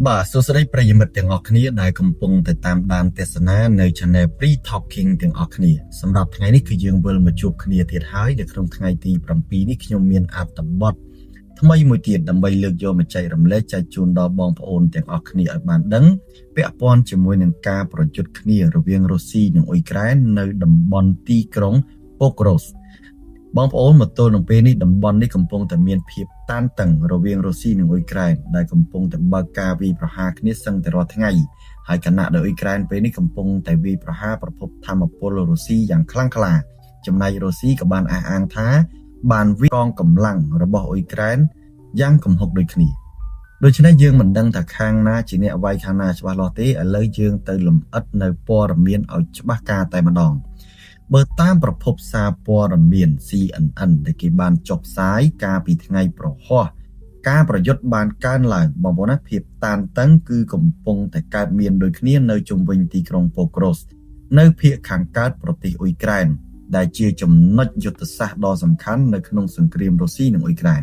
បាទសួស្តីប្រិយមិត្តទាំងអស់គ្នាដែលកំពុងតែតាមដានទស្សនានៅ Channel Free Talking ទាំងអស់គ្នាសម្រាប់ថ្ងៃនេះគឺយើងវិលមកជួបគ្នាទៀតហើយនៅក្នុងថ្ងៃទី7នេះខ្ញុំមានអត្ថបទថ្មីមួយទៀតដើម្បីលើកយកមកចែករំលែកចែកជូនដល់បងប្អូនទាំងអស់គ្នាឲ្យបានដឹងពាក់ព័ន្ធជាមួយនឹងការប្រយុទ្ធគ្នារវាងរុស្ស៊ីនិងអ៊ុយក្រែននៅតំបន់ទីក្រុង Pokros បងប្អូនមកទល់នឹងពេលនេះតំបន់នេះកំពុងតែមានភាពតានតឹងរវាងរុស្ស៊ីនិងអ៊ុយក្រែនដែលកំពុងតែបើកការវាយប្រហារគ្នាសឹងតែរាល់ថ្ងៃហើយគណៈដែលអ៊ុយក្រែនពេលនេះកំពុងតែវាយប្រហារប្រភពថាមពលរុស្ស៊ីយ៉ាងខ្លាំងក្លាចំណែករុស្ស៊ីក៏បានអះអាងថាបានវាយកងកម្លាំងរបស់អ៊ុយក្រែនយ៉ាងគំហុកដូចគ្នាដូច្នេះយើងមិនដឹងថាខាងណាជាអ្នកវាយខាងណាច្បាស់លាស់ទេឥឡូវយើងទៅលម្អិតនៅព័ត៌មានឲ្យច្បាស់ការតែម្ដងបើតាមប្រភពសារព័ត៌មាន CNN ដែលគេបានចុះផ្សាយកាលពីថ្ងៃប្រហ័សការប្រយុទ្ធបានកើនឡើងបងប្អូនណាភាពតានតឹងគឺកំពុងតែកើតមានដូចគ្នានៅជុំវិញទីក្រុង Pokros នៅភាគខាងកើតប្រទេសអ៊ុយក្រែនដែលជាចំណុចយុទ្ធសាស្ត្រដ៏សំខាន់នៅក្នុងសង្គ្រាមរុស្ស៊ីនិងអ៊ុយក្រែន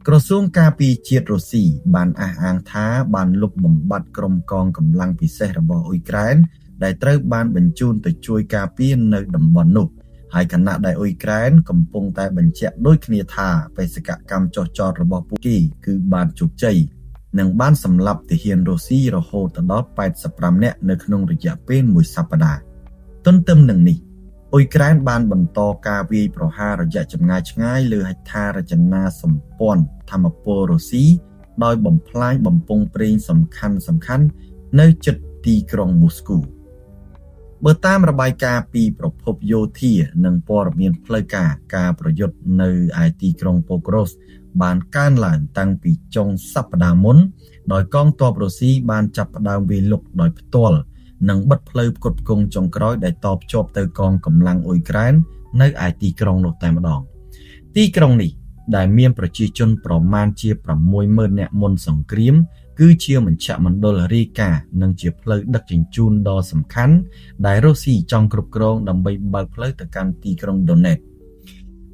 ក្រសួងការពារជាតិរុស្ស៊ីបានអះអាងថាបានលុបបំបាត់ក្រុមកងកម្លាំងពិសេសរបស់អ៊ុយក្រែនដែលត្រូវបានបញ្ជូនទៅជួយការពារនៅតំបន់នោះហើយគណៈដែលអ៊ុយក្រែនកំពុងតែបញ្ជាក់ដូចគ្នាថាបេសកកម្មចុះចតរបស់ពួកគេគឺបានជោគជ័យនិងបានសម្លាប់ទាហានរុស្ស៊ីរហូតដល់85នាក់នៅក្នុងរយៈពេលមួយសប្តាហ៍ទន្ទឹមនឹងនេះអ៊ុយក្រែនបានបន្តការវាយប្រហាររយៈចម្ងាយឆ្ងាយលើហេដ្ឋារចនាសម្ព័ន្ធថាមពលរុស្ស៊ីដោយបំផ្លាញបំពង់ប្រេងសំខាន់នៅជិតទីក្រុងមូស្គូបើតាមរបាយការណ៍ពីប្រភពយោធានិងព័ត៌មានផ្លូវការប្រយុទ្ធនៅឯទីក្រុង Pokros បានកើនឡើងតាំងពីចុងសប្តាហ៍មុនដោយកងទ័ពរុស្ស៊ីបានចាប់ផ្ដើមវាយលុកដោយផ្ទាល់និងបិទផ្លូវផ្គត់ផ្គង់ចុងក្រោយដែលតភ្ជាប់ទៅកងកម្លាំងអ៊ុយក្រែននៅឯទីក្រុងនោះតែម្ដងទីក្រុងនេះដែលមានប្រជាជនប្រមាណជា 60,000 នាក់មុនសង្គ្រាមគឺជាមជ្ឈមណ្ឌលរាយការណ៍និងជាផ្លូវដឹកជញ្ជូនដ៏សំខាន់ដែលរុស្ស៊ីចង់គ្រប់គ្រងដើម្បីបើកផ្លូវទៅកាន់ទីក្រុងដូណេត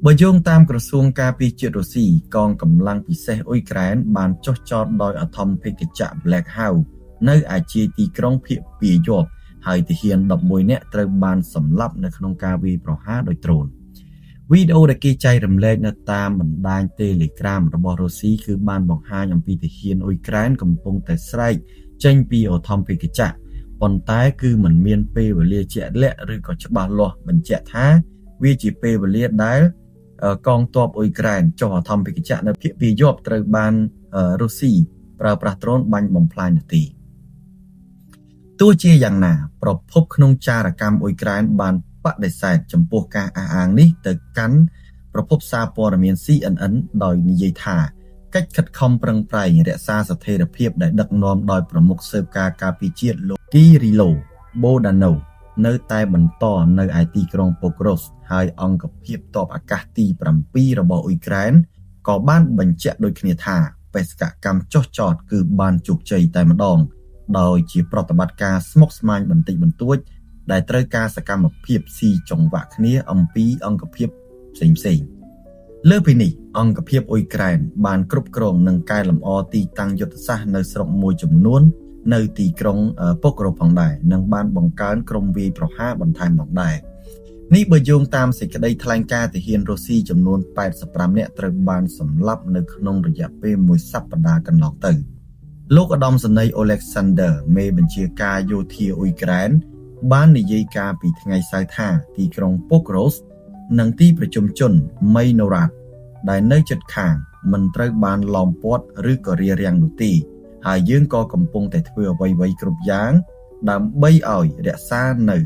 បើយោងតាមក្រសួងការពារជាតិរុស្ស៊ីកងកម្លាំងពិសេសអ៊ុយក្រែនបានចុះចតដោយអធម្មភេកជ្ជៈ Black Hawk នៅឯជាទីក្រុងភាគពាយ័ព្យហើយទាហាន11នាក់ត្រូវបានសម្លាប់នៅក្នុងការវាយប្រហារដោយដ្រូនវីដេអូដែលគេចែករំលែកនៅតាមបណ្ដាញ Telegram របស់រុស្ស៊ីគឺបានបង្ហាញអំពីទាហានអ៊ុយក្រែនកំពុងតែស្រែកចេញពីអធម្មភេកជ្ជៈប៉ុន្តែគឺមិនមានពេលវេលាជាក់លាក់ឬក៏ច្បាស់លាស់បញ្ជាក់ថាវាជាពេលវេលាដែលកងទ័ពអ៊ុយក្រែនចុះអធម្មភេកជ្ជៈនៅភាគពាយ័ព្យត្រូវបានរុស្ស៊ីប្រើប្រាស់ដ្រូនបាញ់បំផ្លាញនោះទេទោះជាយ៉ាងណាប្រភពក្នុងចារកម្មអ៊ុយក្រែនបានបដិសេធចំពោះការអះអាងនេះទៅកាន់ប្រភពសារព័ត៌មាន CNN ដោយនិយាយថាកិច្ចខិតខំប្រឹងប្រែងរក្សាស្ថិរភាពដែលដឹកនាំដោយប្រមុខស៊ើបការការពារជាតិលោក Kirilo Bodanov នៅតែបន្តនៅឯទីក្រុង Pokros ហើយអង្គភាពទ័ពអាកាសទី7របស់អ៊ុយក្រែនក៏បានបញ្ជាក់ដូចគ្នាថាបេសកកម្មចុះចតគឺបានជោគជ័យតែម្ដងដោយជាប្រតិបត្តិការស្មុគស្មាញបន្តិចបន្តួចដែលត្រូវការសកម្មភាពស៊ីចង្វាក់គ្នាអំពីអង្គភាពផ្សេងលើពីនេះអង្គភាពអ៊ុយក្រែនបានគ្រប់គ្រងនិងកែលម្អទីតាំងយុទ្ធសាស្ត្រនៅស្រុកមួយចំនួននៅទីក្រុង Pokros ផងដែរនិងបានបង្កើនក្រុមវាយប្រហារបន្ថែមផងដែរនេះបើយោងតាមសេចក្តីថ្លែងការណ៍ទាហានរុស្ស៊ីចំនួន85នាក់ត្រូវបានសម្លាប់នៅក្នុងរយៈពេលមួយសប្តាហ៍កន្លងទៅលោកឧត្តមសេនីយ៍ Alexander មេបញ្ជាការយោធាអ៊ុយក្រែនបាននិយាយការពីថ្ងៃសៅរ៍ថាទីក្រុង Pokros និងទីប្រជុំជន Mainorad ដែលនៅជិតខាងមិនត្រូវបានឡោមព័ទ្ធឬក៏រារាំងនោះទេហើយយើងក៏កំពុងតែធ្វើអ្វីៗគ្រប់យ៉ាងដើម្បីឲ្យរក្សានៅ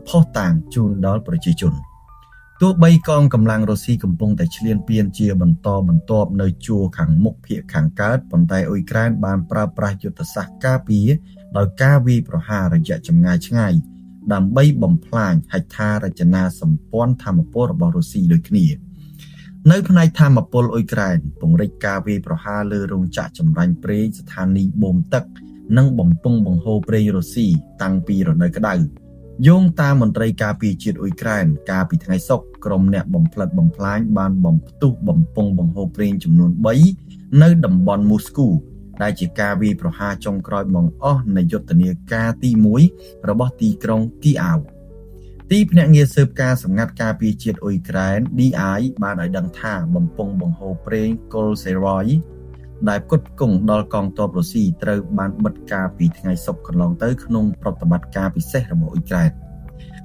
ភស្តុតាងជូនដល់ប្រជាជនទោះបីកងកម្លាំងរុស្ស៊ីកំពុងតែឈ្លានពានជាបន្តបន្ទាប់នៅជួរខាងមុខភាគខាងកើតប៉ុន្តែអ៊ុយក្រែនបានប្រើប្រាស់យុទ្ធសាស្ត្រការពារដោយការវាយប្រហាររយៈចម្ងាយឆ្ងាយដើម្បីបំផ្លាញហេដ្ឋារចនាសម្ព័ន្ធថាមពលរបស់រុស្ស៊ីដូចគ្នានៅផ្នែកថាមពលអ៊ុយក្រែនពង្រីកការវាយប្រហារលើរោងចក្រចម្រាញ់ប្រេងស្ថានីយ៍បូមទឹកនិងបំពង់បង្ហូរប្រេងរុស្ស៊ីតាំងពីរដូវក្តៅយោងតាមមន្ត្រីការពារជាតិអ៊ុយក្រែនកាលពីថ្ងៃសុក្រក្រុមអ្នកបំផ្លិចបំផ្លាញបានបំផ្ទុះបំពង់បង្ហូរប្រេងចំនួន3នៅតំបន់មូស្គូ ដែលជាការវាយប្រហារចុងក្រោយបង្អស់នៃយុទ្ធនាការទី1របស់ទីក្រុងគីអាវទីភ្នាក់ងារស៊ើបការសម្ងាត់ការពារជាតិអ៊ុយក្រែន DI បានឲ្យដឹងថាបំពង់បង្ហូរប្រេងកុលសេរ៉យដែលផ្គត់ផ្គង់ដល់កងទ័ពរុស្ស៊ីត្រូវបានបិទការពីថ្ងៃសុក្រកន្លងទៅក្នុងប្រតិបត្តិការពិសេសរបស់អ៊ុយក្រែន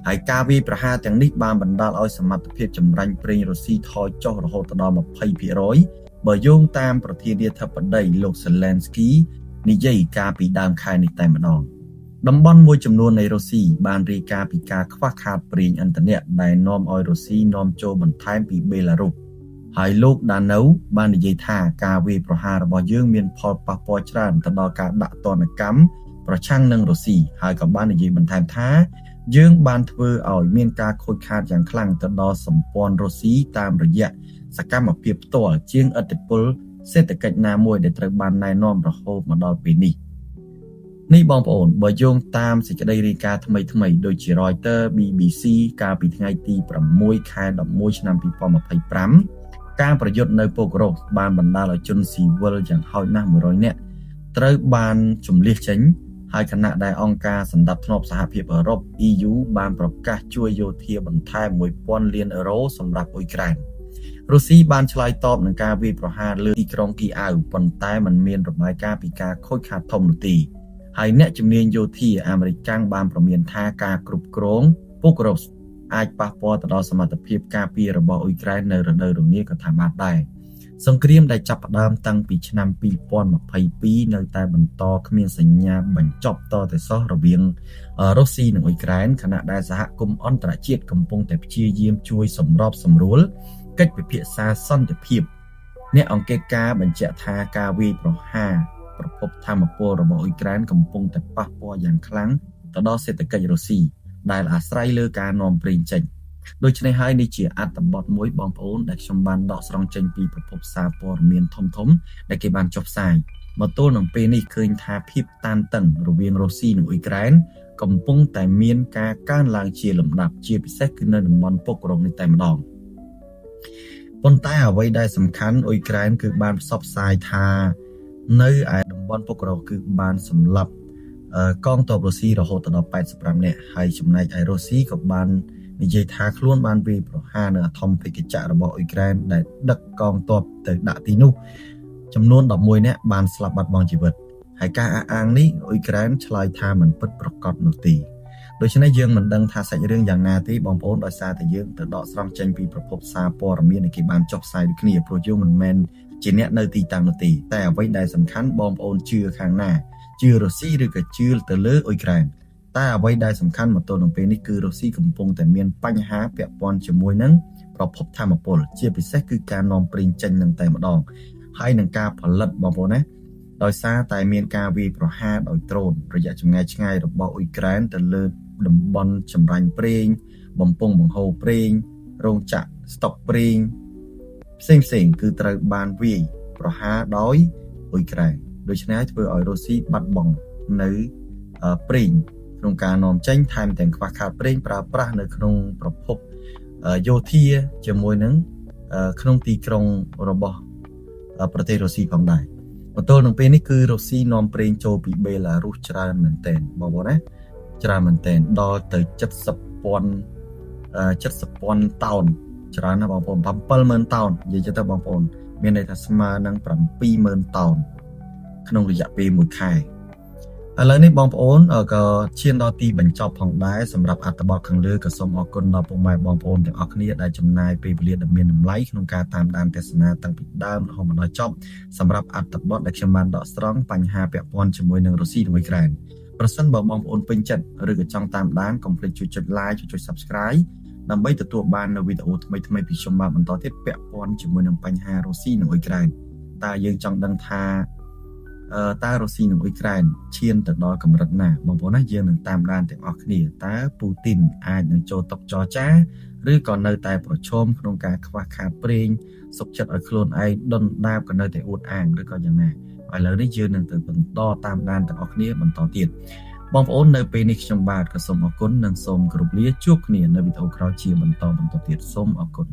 ហើយការវាយប្រហារទាំងនេះបានបណ្ដាលឲ្យសមត្ថភាពចម្រាញ់ប្រេងរុស្ស៊ីថយចុះរហូតដល់ 20% បើយោងតាមប្រធានាធិបតីលោក Zelensky និយាយកាលពីដើមខែនេះតែម្ដងតំបន់មួយចំនួននៃរុស្ស៊ីបានរាយការណ៍ពីការខ្វះខាតប្រេងឥន្ធនៈដែលនាំឲ្យរុស្ស៊ីនាំចូលបន្ថែមពីបេឡារុសហើយលោក Danov បាននិយាយថាការវាយប្រហាររបស់យើងមានផលប៉ះពាល់ច្រើនទៅដល់ការដាក់ទណ្ឌកម្មប្រឆាំងនឹងរុស្ស៊ីហើយក៏បាននិយាយបន្ថែមថាយើងបានធ្វើឲ្យមានការខូចខាតយ៉ាងខ្លាំងទៅដល់សម្ព័ន្ធរុស្ស៊ីតាមរយៈសកម្មភាពផ្ទាល់ជាងឥទ្ធិពលសេដ្ឋកិច្ចណាមួយដែលត្រូវបានណែនាំរហូតមកដល់ពេលនេះបងប្អូនបើយោងតាមសេចក្តីរាយការណ៍ថ្មីដូចជា Reuters BBC កាលពីថ្ងៃទី6ខែ11ឆ្នាំ2025ការប្រយុទ្ធនៅប៉ូក្រូសបានបណ្ដាលឲ្យជនស៊ីវិលយ៉ាងហោចណាស់100នាក់ត្រូវបានជំនះចេញហើយខណៈដែលអង្គការសន្តិភាពសហភាពអឺរ៉ុប EU បានប្រកាសជួយយោធាបន្ថែម $1000 លានសម្រាប់អ៊ុយក្រែនរុស្ស៊ីបានឆ្លើយតបនឹងការវាយប្រហារលើទីក្រុងគីអាវប៉ុន្តែมันមានរបាយការណ៍ពីការខូចខាតធំនោះទេហើយអ្នកជំនាញយោធាអាមេរិកបានប្រមានថាការគ្រប់គ្រងប៉ូក្រូសអាចប៉ះពាល់ទៅដល់សមត្ថភាពការពាររបស់អ៊ុយក្រែននៅរដូវរងាក៏ថាបានដែរសង្គ្រាមដែលចាប់ផ្ដើមតាំងពីឆ្នាំ2022នៅតែបន្តគ្មានសញ្ញាបញ្ចប់តទៅសោះរវាងរុស្ស៊ីនិងអ៊ុយក្រែនខណៈដែលសហគមន៍អន្តរជាតិកំពុងតែព្យាយាមជួយសម្របសម្រួលកិច្ចពិភាក្សាសន្តិភាពអ្នកអង្គការបញ្ជាក់ថាការវាយប្រហារប្រភពថាមពលរបស់អ៊ុយក្រែនកំពុងតែប៉ះពាល់យ៉ាងខ្លាំងទៅដល់សេដ្ឋកិច្ចរុស្ស៊ីដែលអាស្រ័យលើការនាំប្រេងចេញដូច្នេះហើយនេះជាអត្ថបទមួយបងប្អូនដែលខ្ញុំបានដកស្រង់ចេញពីប្រភពសារព័ត៌មានធំដែលគេបានចុះផ្សាយមកទល់នឹងពេលនេះឃើញថាភាពតានតឹងរវាងរុស្ស៊ីនិងអ៊ុយក្រែនកំពុងតែមានការកើនឡើងជាលំដាប់ជាពិសេសគឺនៅតំបន់ប៉ូក្រូសនេះតែម្ដងប៉ុន្តែអ្វីដែលសំខាន់អ៊ុយក្រែនគឺបានផ្សព្វផ្សាយថានៅឯតំបន់ប៉ូក្រូសគឺបានសម្លាប់កងទ័ពរុស្ស៊ីរហូតដល់85នាក់ហើយចំណែកឯរុស្ស៊ីក៏បាននិយាយថាខ្លួនបានវាយប្រហារនៅអធិបតេយ្យចក្ររបស់អ៊ុយក្រែនដែលដឹកកងទ័ពទៅដាក់ទីនោះចំនួន11នាក់បានស្លាប់បាត់បង់ជីវិតហើយការអះអាងនេះអ៊ុយក្រែនឆ្លើយថាមិនពិតប្រាកដនោះទេដូច្នេះយើងមិនដឹងថាសាច់រឿងយ៉ាងណាទេបងប្អូនដោយសារតែយើងទៅដកស្រង់ចេញពីប្រភពសារព័ត៌មានដែលគេបានចុះផ្សាយដូចគ្នាព្រោះយើងមិនមែនជាអ្នកនៅទីតាំងនោះទេតែអ្វីដែលសំខាន់បងប្អូនជឿខាងណាជឿរុស្ស៊ីឬក៏ជឿទៅលើអ៊ុយក្រែនតែអ្វីដែលសំខាន់មកទល់នឹងពេលនេះគឺរុស្ស៊ីកំពុងតែមានបញ្ហាពាក់ព័ន្ធជាមួយនឹងប្រភពថាមពលជាពិសេសគឺការនាំប្រេងចេញនឹងតែម្ដងហើយនឹងការផលិតបងប្អូនណាដោយសារតែមានការវាយប្រហារដោយដ្រូនរយៈចម្ងាយឆ្ងាយរបស់អ៊ុយក្រែនទៅលើតំបន់ចម្រាញ់ប្រេងបំពង់បង្ហូរប្រេងរោងចក្រស្តុកប្រេងផ្សេងគឺត្រូវបានវាយប្រហារដោយអ៊ុយក្រែនដូច្នេះធ្វើឲ្យរុស្ស៊ីបាត់បង់នៅប្រេងក្នុងការនាំចេញថែមទាំងខ្វះខាតប្រេងប្រើប្រាស់នៅក្នុងប្រភពយោធាជាមួយនឹងក្នុងទីក្រុងរបស់ប្រទេសរុស្ស៊ីផងដែរបន្ទល់នឹងពេលនេះគឺរុស្ស៊ីនាំប្រេងចូលពីបេឡារុសច្រើនមែនទែនបងប្អូនណាច្រើនមែនទែនដល់ទៅ70,000 តោនច្រើនណាស់បងប្អូន 70000 តោននិយាយទៅបងប្អូនមានន័យថាស្មើនឹង 70000 តោនក្នុងរយៈពេល1ខែឥឡូវនេះបងប្អូនក៏ឈានដល់ទីបញ្ចប់ផងដែរសម្រាប់អត្ថបទខាងលើក៏សូមអរគុណដល់ពុកម៉ែបងប្អូនទាំងអស់គ្នាដែលចំណាយពេលវេលាដ៏មានតម្លៃក្នុងការតាមដានទស្សនាតាំងពីដើមរហូតមកដល់ចប់សម្រាប់អត្ថបទដែលខ្ញុំបានដកស្រង់បញ្ហាពាក់ព័ន្ធជាមួយនឹងរុស្ស៊ីនិងអ៊ុយក្រែនប្រសិនបើបងប្អូនពេញចិត្តឬក៏ចង់តាមដានកុំភ្លេចជួយចុច like ចុច Subscribe ដើម្បីទទួលបាននូវវីដេអូថ្មីៗពីខ្ញុំបាទបន្តទៀតពាក់ព័ន្ធជាមួយនឹងបញ្ហារុស្ស៊ីនិងអ៊ុយក្រែនតើយើងចង់ដឹងថាតើរុស្ស៊ីនិងអ៊ុយក្រែនឈានទៅដល់កម្រិតណាបងប្អូនណាយើងនឹងតាមដានទាំងអស់គ្នាតើពូទីនអាចនឹងចូលតុចរចាឬក៏នៅតែប្រឈមក្នុងការខ្វះខាតប្រេងសុខចិត្តឲ្យខ្លួនឯងដុនដាបក៏នៅតែអួតអាងឬក៏យ៉ាងណាឥឡូវនេះយើងនឹងទៅបន្តតាមដានទាំងអស់គ្នាបន្តទៀតបងប្អូននៅពេលនេះខ្ញុំបាទក៏សូមអរគុណនិងសូមគោរពលាជួបគ្នានៅវីដេអូក្រោយជាបន្តទៀតសូមអរគុណ